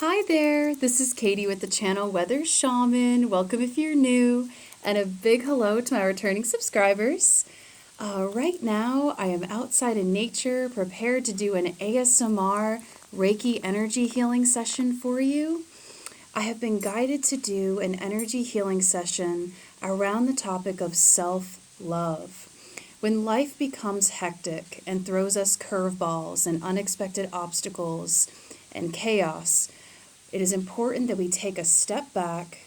Hi there, this is Katie with the channel Weather Shaman. Welcome if you're new, and a big hello to my returning subscribers. Right now, I am outside in nature, prepared to do an ASMR Reiki energy healing session for you. I have been guided to do an energy healing session around the topic of self-love. When life becomes hectic and throws us curveballs and unexpected obstacles and chaos, it is important that we take a step back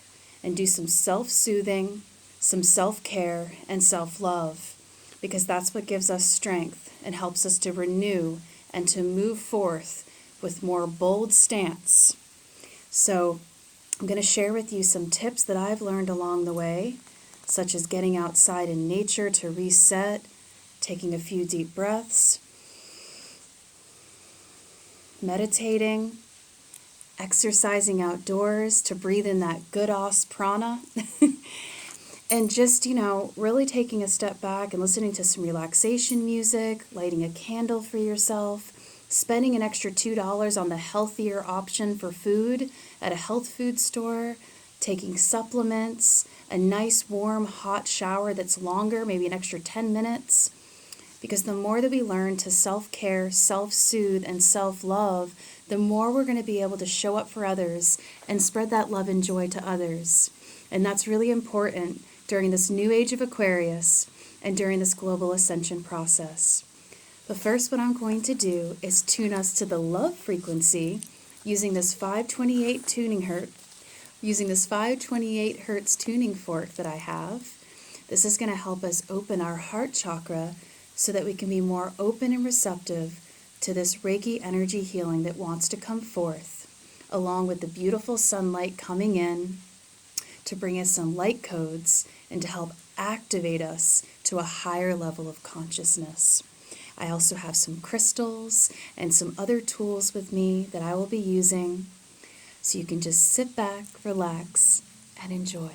and do some self-soothing, some self-care, and self-love, because that's what gives us strength and helps us to renew and to move forth with more bold stance. So I'm going to share with you some tips that I've learned along the way, such as getting outside in nature to reset, taking a few deep breaths, meditating, exercising outdoors to breathe in that good prana, and just, really taking a step back and listening to some relaxation music, lighting a candle for yourself, spending an extra $2 on the healthier option for food at a health food store, taking supplements, a nice warm hot shower that's longer, maybe an extra 10 minutes. Because the more that we learn to self-care, self-soothe, and self-love, the more we're going to be able to show up for others and spread that love and joy to others. And that's really important during this new age of Aquarius and during this global ascension process. But first, what I'm going to do is tune us to the love frequency using this 528 hertz tuning fork that I have. This is going to help us open our heart chakra so that we can be more open and receptive to this Reiki energy healing that wants to come forth, along with the beautiful sunlight coming in to bring us some light codes and to help activate us to a higher level of consciousness. I also have some crystals and some other tools with me that I will be using, so you can just sit back, relax, and enjoy.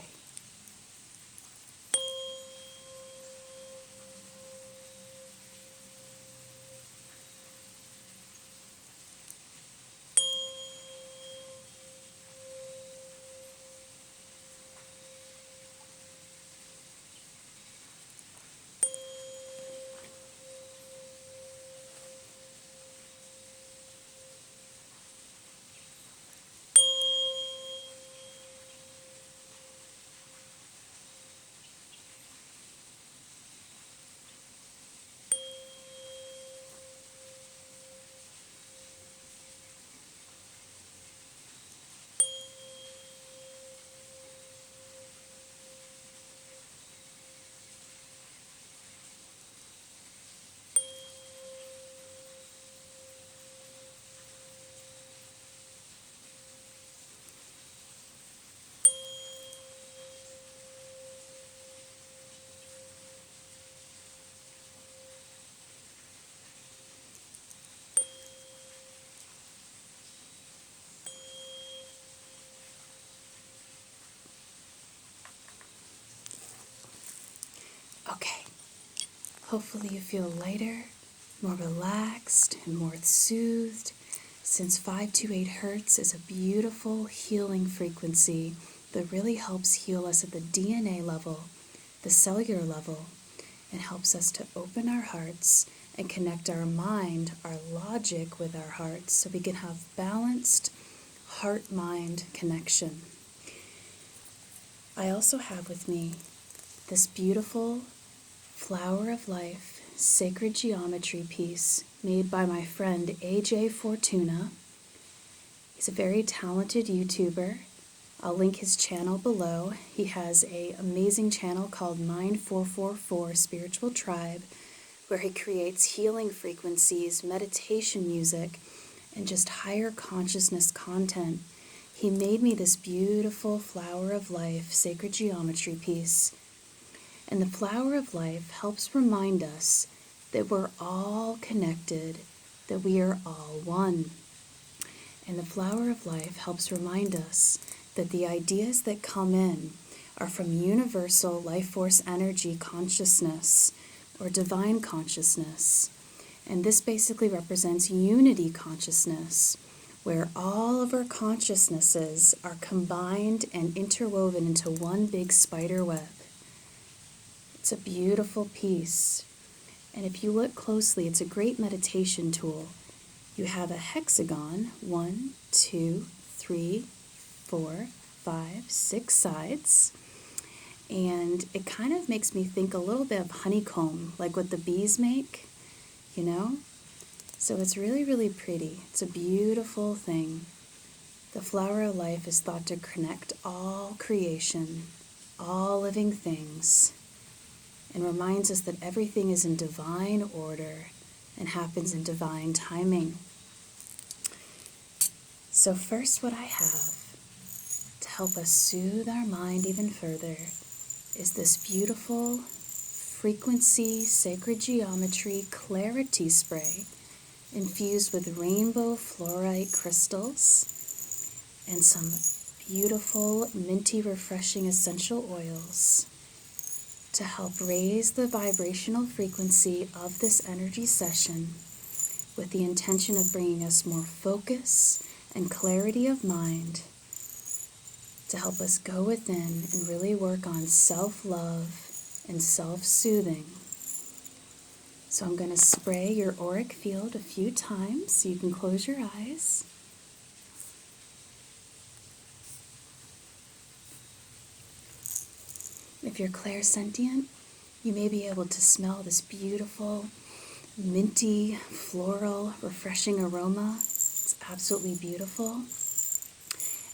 Okay, hopefully you feel lighter, more relaxed, and more soothed, since 528 hertz is a beautiful healing frequency that really helps heal us at the DNA level, the cellular level, and helps us to open our hearts and connect our mind, our logic with our hearts, so we can have balanced heart-mind connection. I also have with me this beautiful Flower of Life sacred geometry piece made by my friend AJ Fortuna. He's a very talented YouTuber. I'll link his channel below. He has an amazing channel called Mind 444 Spiritual Tribe, where he creates healing frequencies, meditation music, and just higher consciousness content. He made me this beautiful Flower of Life sacred geometry piece. And the Flower of Life helps remind us that we're all connected, that we are all one. And the Flower of Life helps remind us that the ideas that come in are from universal life force energy consciousness or divine consciousness. And this basically represents unity consciousness, where all of our consciousnesses are combined and interwoven into one big spider web. It's a beautiful piece. And if you look closely, it's a great meditation tool. You have a hexagon, 1, 2, 3, 4, 5, 6 sides. And it kind of makes me think a little bit of honeycomb, like what the bees make, you know? So it's really, really pretty. It's a beautiful thing. The flower of life is thought to connect all creation, all living things, and reminds us that everything is in divine order and happens in divine timing. So first, what I have to help us soothe our mind even further is this beautiful frequency sacred geometry clarity spray infused with rainbow fluorite crystals and some beautiful minty refreshing essential oils to help raise the vibrational frequency of this energy session with the intention of bringing us more focus and clarity of mind, to help us go within and really work on self-love and self-soothing. So I'm going to spray your auric field a few times so you can close your eyes. If you're clairsentient, you may be able to smell this beautiful, minty, floral, refreshing aroma. It's absolutely beautiful.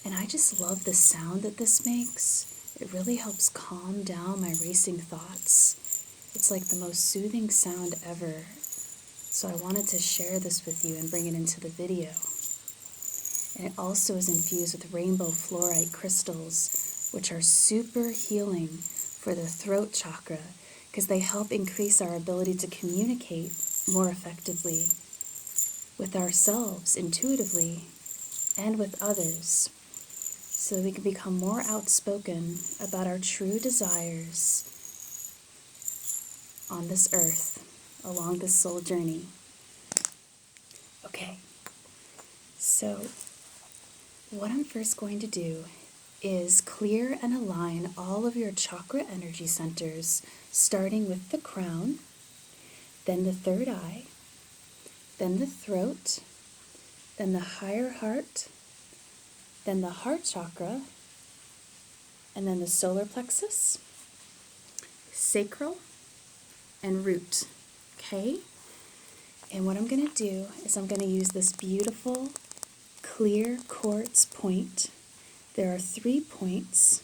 And I just love the sound that this makes. It really helps calm down my racing thoughts. It's like the most soothing sound ever. So I wanted to share this with you and bring it into the video. And it also is infused with rainbow fluorite crystals, which are super healing for the throat chakra because they help increase our ability to communicate more effectively with ourselves intuitively and with others, so we can become more outspoken about our true desires on this earth, along this soul journey. Okay, so what I'm first going to do is clear and align all of your chakra energy centers, starting with the crown, then the third eye, then the throat, then the higher heart, then the heart chakra, and then the solar plexus, sacral, and root. Okay? And what I'm going to do is I'm going to use this beautiful clear quartz point. There are 3 points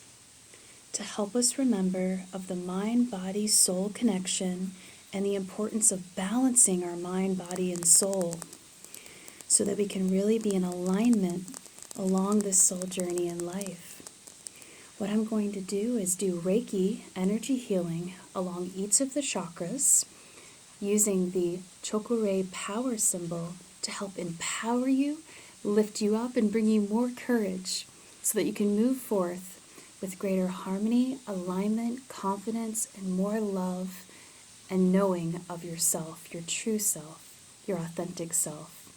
to help us remember of the mind-body-soul connection and the importance of balancing our mind, body, and soul so that we can really be in alignment along this soul journey in life. What I'm going to do is do Reiki energy healing along each of the chakras using the chokure power symbol to help empower you, lift you up, and bring you more courage so that you can move forth with greater harmony, alignment, confidence, and more love and knowing of yourself, your true self, your authentic self.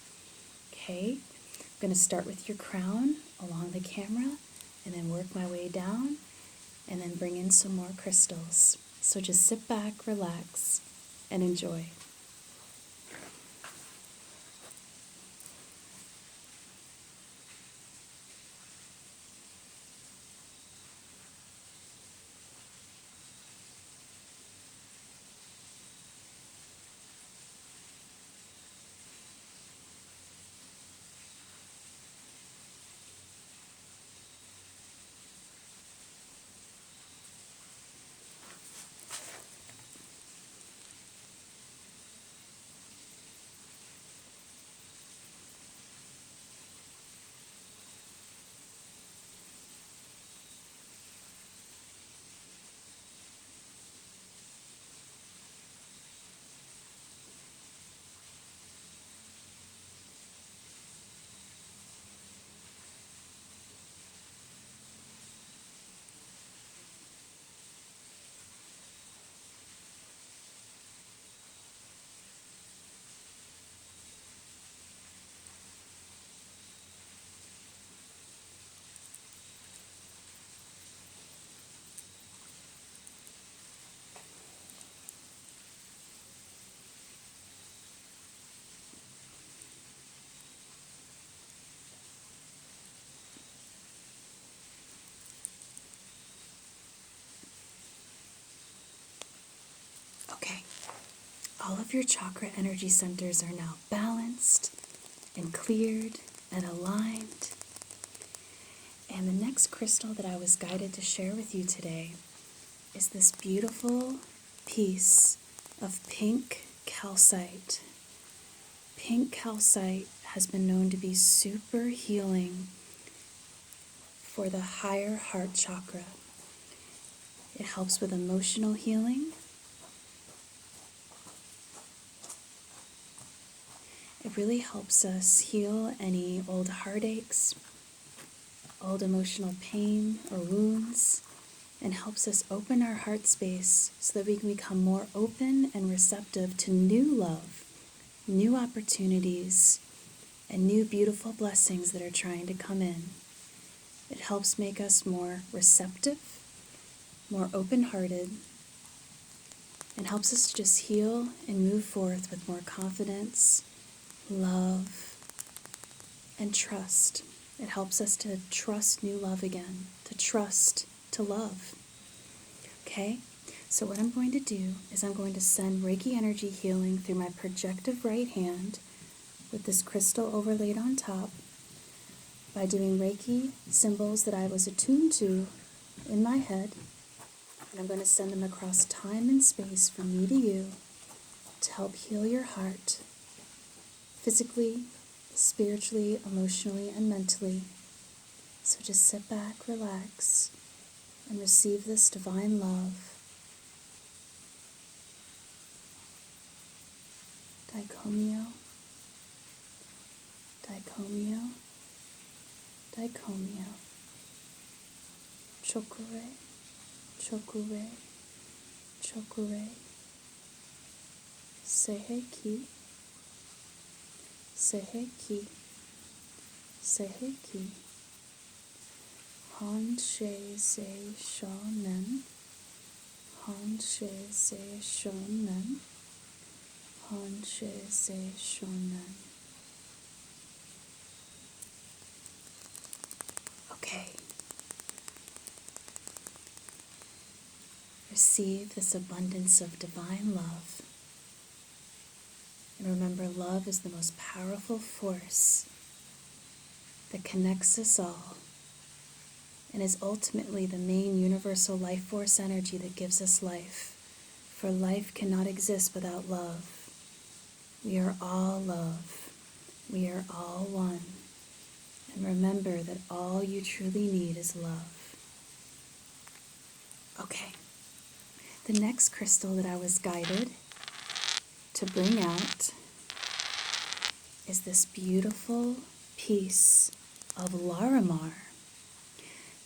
Okay? I'm going to start with your crown along the camera and then work my way down and then bring in some more crystals. So just sit back, relax, and enjoy. of your chakra energy centers are now balanced and cleared and aligned. And the next crystal that I was guided to share with you today is this beautiful piece of pink calcite. Pink calcite has been known to be super healing for the higher heart chakra. It helps with emotional healing. It really helps us heal any old heartaches, old emotional pain or wounds, and helps us open our heart space so that we can become more open and receptive to new love, new opportunities, and new beautiful blessings that are trying to come in. It helps make us more receptive, more open-hearted, and helps us to just heal and move forth with more confidence, love, and trust. It helps us to trust new love again, to trust to love. Okay? So what I'm going to do is I'm going to send Reiki energy healing through my projective right hand with this crystal overlaid on top by doing Reiki symbols that I was attuned to in my head. And I'm going to send them across time and space from me to you to help heal your heart physically, spiritually, emotionally, and mentally. So just sit back, relax, and receive this divine love. Daikomyo, Daikomyo, Daikomyo. Chokure, Chokure, Chokure. Seiheki, Seiheki, Seiheki. Hanshe se shonen, Hanshe se shonen, Hanshe se shonen. Okay. Receive this abundance of divine love. And remember, love is the most powerful force that connects us all and is ultimately the main universal life force energy that gives us life. For life cannot exist without love. We are all love. We are all one. And remember that all you truly need is love. Okay. The next crystal that I was guided to bring out is this beautiful piece of Larimar.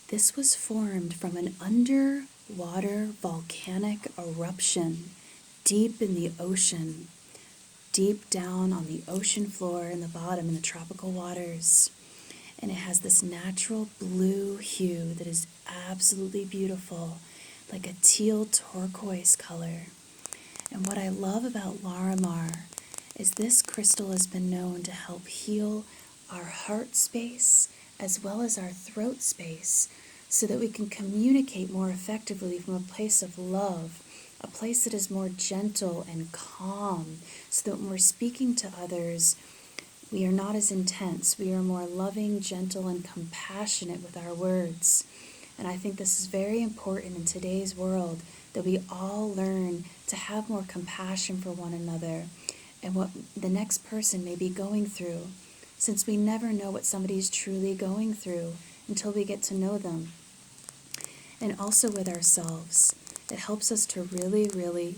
This was formed from an underwater volcanic eruption deep in the ocean, deep down on the ocean floor in the bottom in the tropical waters. And it has this natural blue hue that is absolutely beautiful, like a teal turquoise color. And what I love about Larimar is this crystal has been known to help heal our heart space as well as our throat space so that we can communicate more effectively from a place of love, a place that is more gentle and calm, so that when we're speaking to others, we are not as intense. We are more loving, gentle, and compassionate with our words. And I think this is very important in today's world, that we all learn to have more compassion for one another and what the next person may be going through, since we never know what somebody's truly going through until we get to know them. And also with ourselves, it helps us to really, really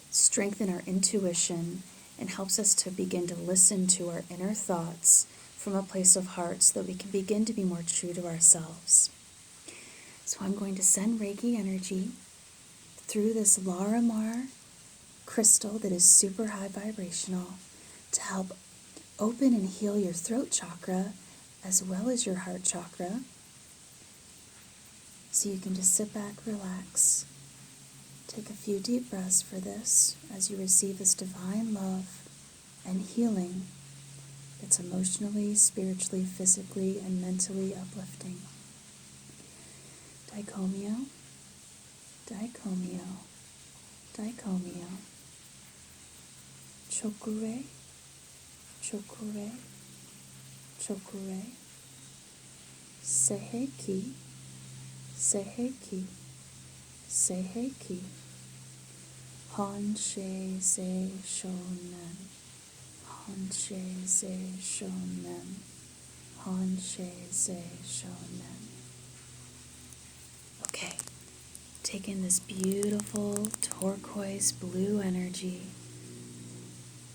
strengthen our intuition and helps us to begin to listen to our inner thoughts from a place of heart so that we can begin to be more true to ourselves. So I'm going to send Reiki energy through this Larimar crystal that is super high vibrational to help open and heal your throat chakra as well as your heart chakra. So you can just sit back, relax, take a few deep breaths for this as you receive this divine love and healing that's emotionally, spiritually, physically, and mentally uplifting. Daikomyo, Daikomyo, Daikomyo. chokure, chokure, chokure, seheki, seheki, seheki, hanshe se shonen, hanshe se shonen, hanshe se shonen. Okay, take in this beautiful turquoise blue energy.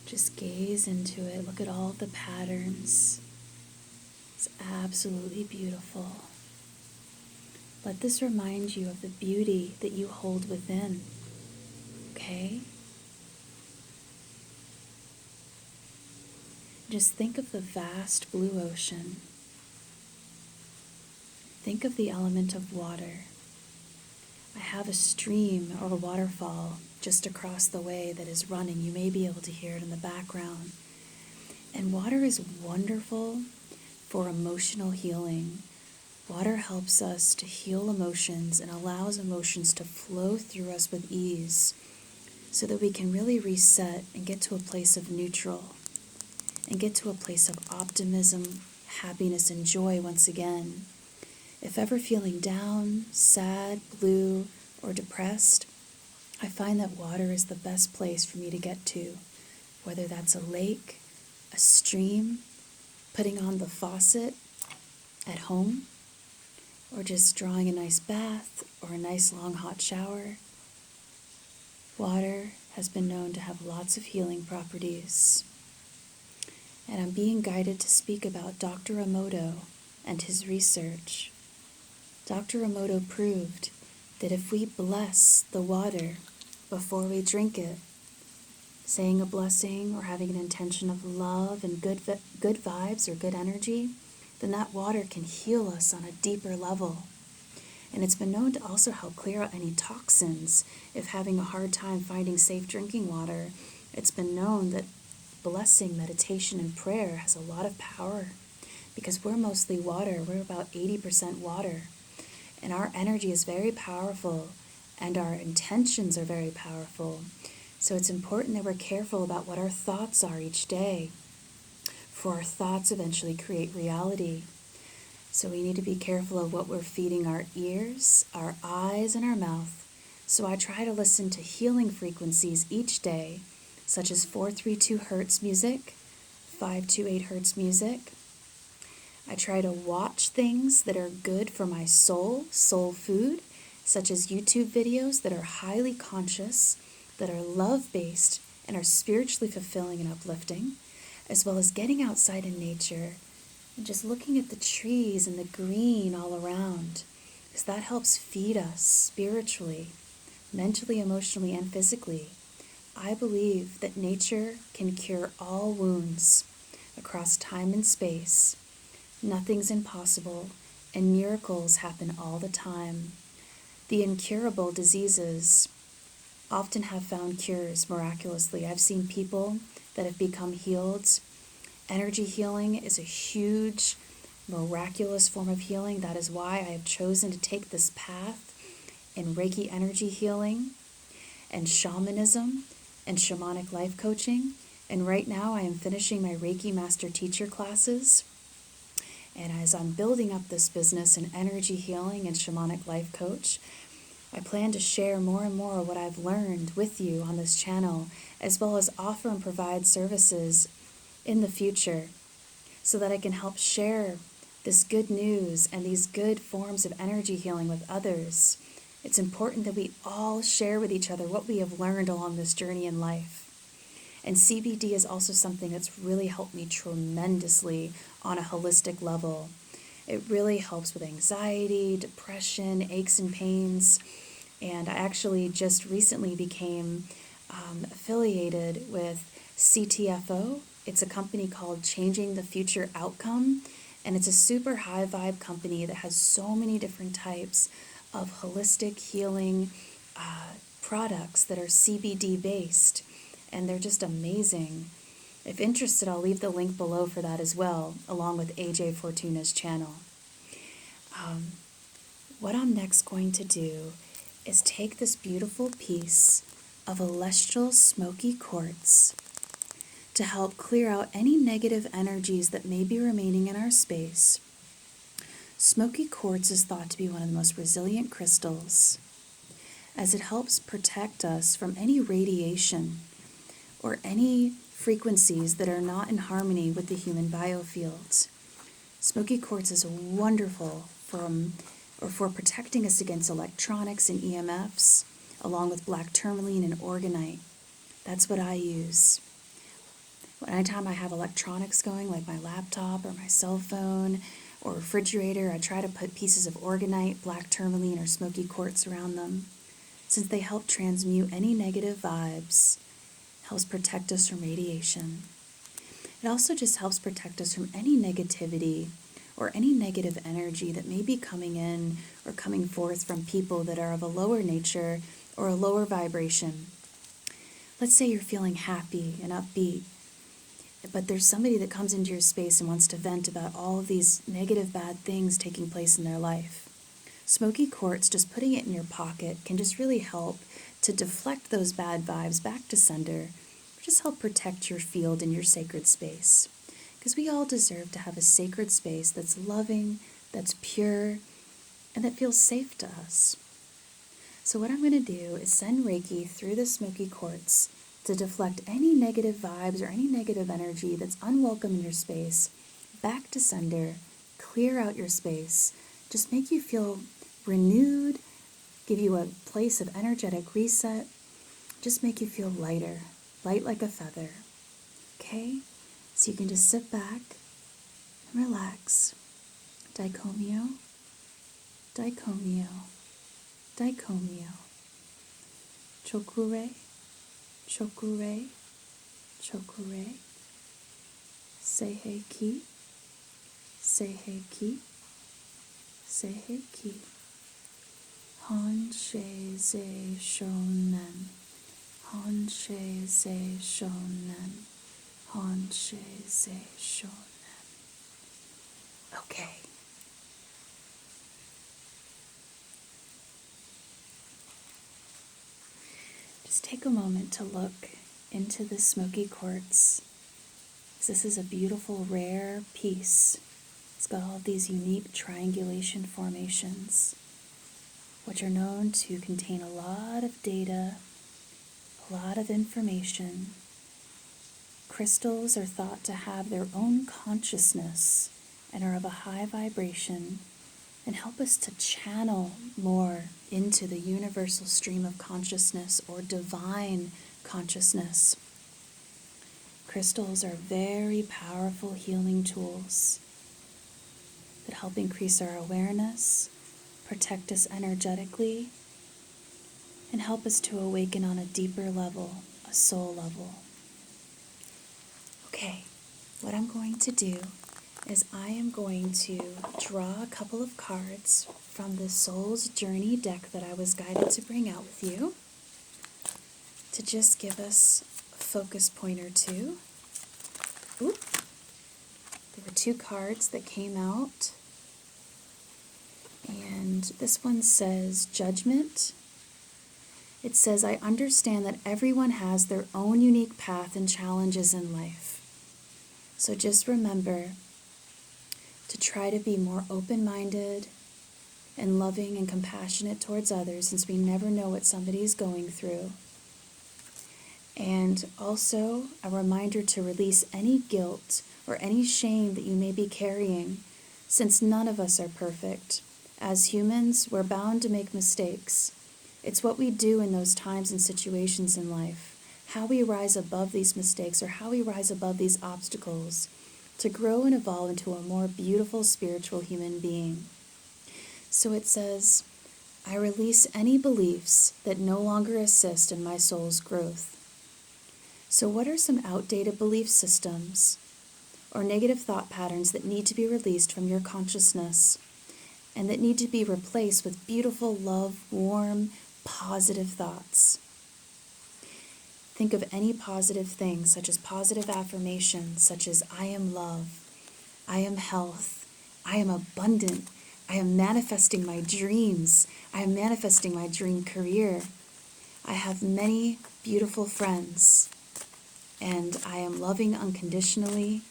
Just gaze into it. Look at all the patterns. It's absolutely beautiful. Let this remind you of the beauty that you hold within. Okay? Just think of the vast blue ocean. Think of the element of water. I have a stream or a waterfall just across the way that is running. You may be able to hear it in the background. And water is wonderful for emotional healing. Water helps us to heal emotions and allows emotions to flow through us with ease so that we can really reset and get to a place of neutral and get to a place of optimism, happiness, and joy once again. If ever feeling down, sad, blue, or depressed, I find that water is the best place for me to get to, whether that's a lake, a stream, putting on the faucet at home, or just drawing a nice bath or a nice long hot shower. Water has been known to have lots of healing properties. And I'm being guided to speak about Dr. Emoto and his research. Dr. Emoto proved that if we bless the water before we drink it, saying a blessing or having an intention of love and good vibes or good energy, then that water can heal us on a deeper level. And it's been known to also help clear out any toxins. If having a hard time finding safe drinking water, it's been known that blessing, meditation, and prayer has a lot of power because we're mostly water. We're about 80% water. And our energy is very powerful and our intentions are very powerful. So it's important that we're careful about what our thoughts are each day, for our thoughts eventually create reality. So we need to be careful of what we're feeding our ears, our eyes, and our mouth. So I try to listen to healing frequencies each day, such as 432 Hertz music, 528 Hertz music. I try to watch things that are good for my soul food, such as YouTube videos that are highly conscious, that are love-based, and are spiritually fulfilling and uplifting, as well as getting outside in nature and just looking at the trees and the green all around, because that helps feed us spiritually, mentally, emotionally, and physically. I believe that nature can cure all wounds across time and space. Nothing's impossible, and miracles happen all the time. The incurable diseases often have found cures miraculously. I've seen people that have become healed. Energy healing is a huge, miraculous form of healing. That is why I have chosen to take this path in Reiki energy healing and shamanism and shamanic life coaching. And right now I am finishing my Reiki Master Teacher classes. And as I'm building up this business in energy healing and shamanic life coach, I plan to share more and more what I've learned with you on this channel, as well as offer and provide services in the future so that I can help share this good news and these good forms of energy healing with others. It's important that we all share with each other what we have learned along this journey in life. And CBD is also something that's really helped me tremendously on a holistic level. It really helps with anxiety, depression, aches and pains. And I actually just recently became affiliated with CTFO. It's a company called Changing the Future Outcome. And it's a super high vibe company that has so many different types of holistic healing products that are CBD based. And they're just amazing. If interested, I'll leave the link below for that as well, along with AJ Fortuna's channel. What I'm next going to do is take this beautiful piece of celestial smoky quartz, to help clear out any negative energies that may be remaining in our space. Smoky quartz is thought to be one of the most resilient crystals, as it helps protect us from any radiation or any frequencies that are not in harmony with the human biofield. Smoky quartz is wonderful for protecting us against electronics and EMFs, along with black tourmaline and organite. That's what I use. Anytime I have electronics going, like my laptop or my cell phone or refrigerator, I try to put pieces of organite, black tourmaline, or smoky quartz around them, since they help transmute any negative vibes, helps protect us from radiation. It also just helps protect us from any negativity or any negative energy that may be coming in or coming forth from people that are of a lower nature or a lower vibration. Let's say you're feeling happy and upbeat, but there's somebody that comes into your space and wants to vent about all of these negative, bad things taking place in their life. Smoky quartz, just putting it in your pocket, can just really help to deflect those bad vibes back to sender, or just help protect your field and your sacred space. Because we all deserve to have a sacred space that's loving, that's pure, and that feels safe to us. So what I'm going to do is send Reiki through the smoky quartz to deflect any negative vibes or any negative energy that's unwelcome in your space back to sender, clear out your space, just make you feel renewed, give you a place of energetic reset, just make you feel lighter, light like a feather. Okay? So you can just sit back and relax. Daikomyo, Daikomyo, Daikomyo. Chokure, Chokure, Chokure. Seihei ki, Seihei ki, Seihei ki. Han she ze shonen, Han she ze shonen, Han she ze shonen. Okay. Just take a moment to look into the smoky quartz. This is a beautiful, rare piece. It's got all of these unique triangulation formations, which are known to contain a lot of data, a lot of information. Crystals are thought to have their own consciousness and are of a high vibration and help us to channel more into the universal stream of consciousness or divine consciousness. Crystals are very powerful healing tools that help increase our awareness, protect us energetically, and help us to awaken on a deeper level, a soul level. Okay, what I'm going to do is I am going to draw a couple of cards from the Soul's Journey deck that I was guided to bring out with you to just give us a focus point or two. Oop. There were two cards that came out, and this one says Judgment. It says, I understand that everyone has their own unique path and challenges in life. So just remember to try to be more open-minded and loving and compassionate towards others, since we never know what somebody is going through. And also a reminder to release any guilt or any shame that you may be carrying, since none of us are perfect. As humans, we're bound to make mistakes. It's what we do in those times and situations in life, how we rise above these mistakes or how we rise above these obstacles to grow and evolve into a more beautiful spiritual human being. So it says, I release any beliefs that no longer assist in my soul's growth. So what are some outdated belief systems or negative thought patterns that need to be released from your consciousness and that need to be replaced with beautiful, love, warm, positive thoughts? Think of any positive things, such as positive affirmations, such as I am love, I am health, I am abundant, I am manifesting my dreams, I am manifesting my dream career, I have many beautiful friends, and I am loving unconditionally,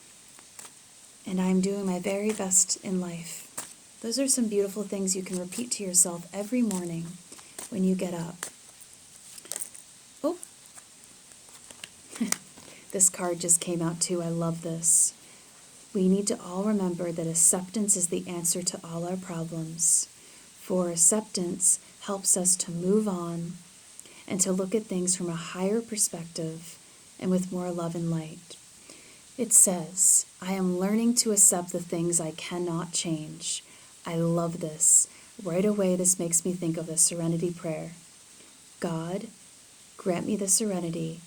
and I am doing my very best in life. Those are some beautiful things you can repeat to yourself every morning when you get up. Oh, this card just came out too. I love this. We need to all remember that acceptance is the answer to all our problems. For acceptance helps us to move on and to look at things from a higher perspective and with more love and light. It says, I am learning to accept the things I cannot change. I love this. Right away, this makes me think of the Serenity Prayer. God, grant me the serenity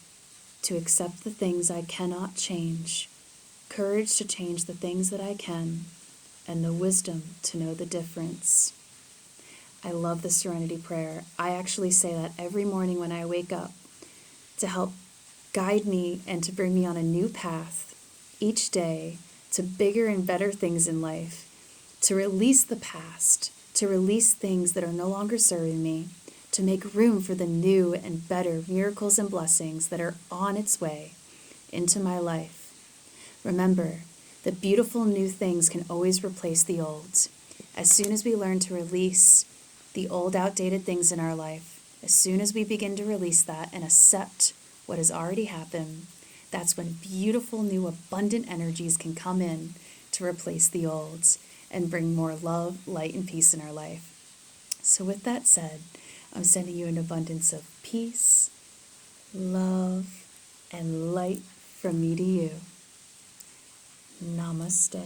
to accept the things I cannot change, courage to change the things that I can, and the wisdom to know the difference. I love the Serenity Prayer. I actually say that every morning when I wake up to help guide me and to bring me on a new path each day to bigger and better things in life, to release the past, to release things that are no longer serving me, to make room for the new and better miracles and blessings that are on its way into my life. Remember that beautiful new things can always replace the old. As soon as we learn to release the old outdated things in our life, as soon as we begin to release that and accept what has already happened, that's when beautiful new abundant energies can come in to replace the old and bring more love, light, and peace in our life. So with that said, I'm sending you an abundance of peace, love, and light from me to you. Namaste.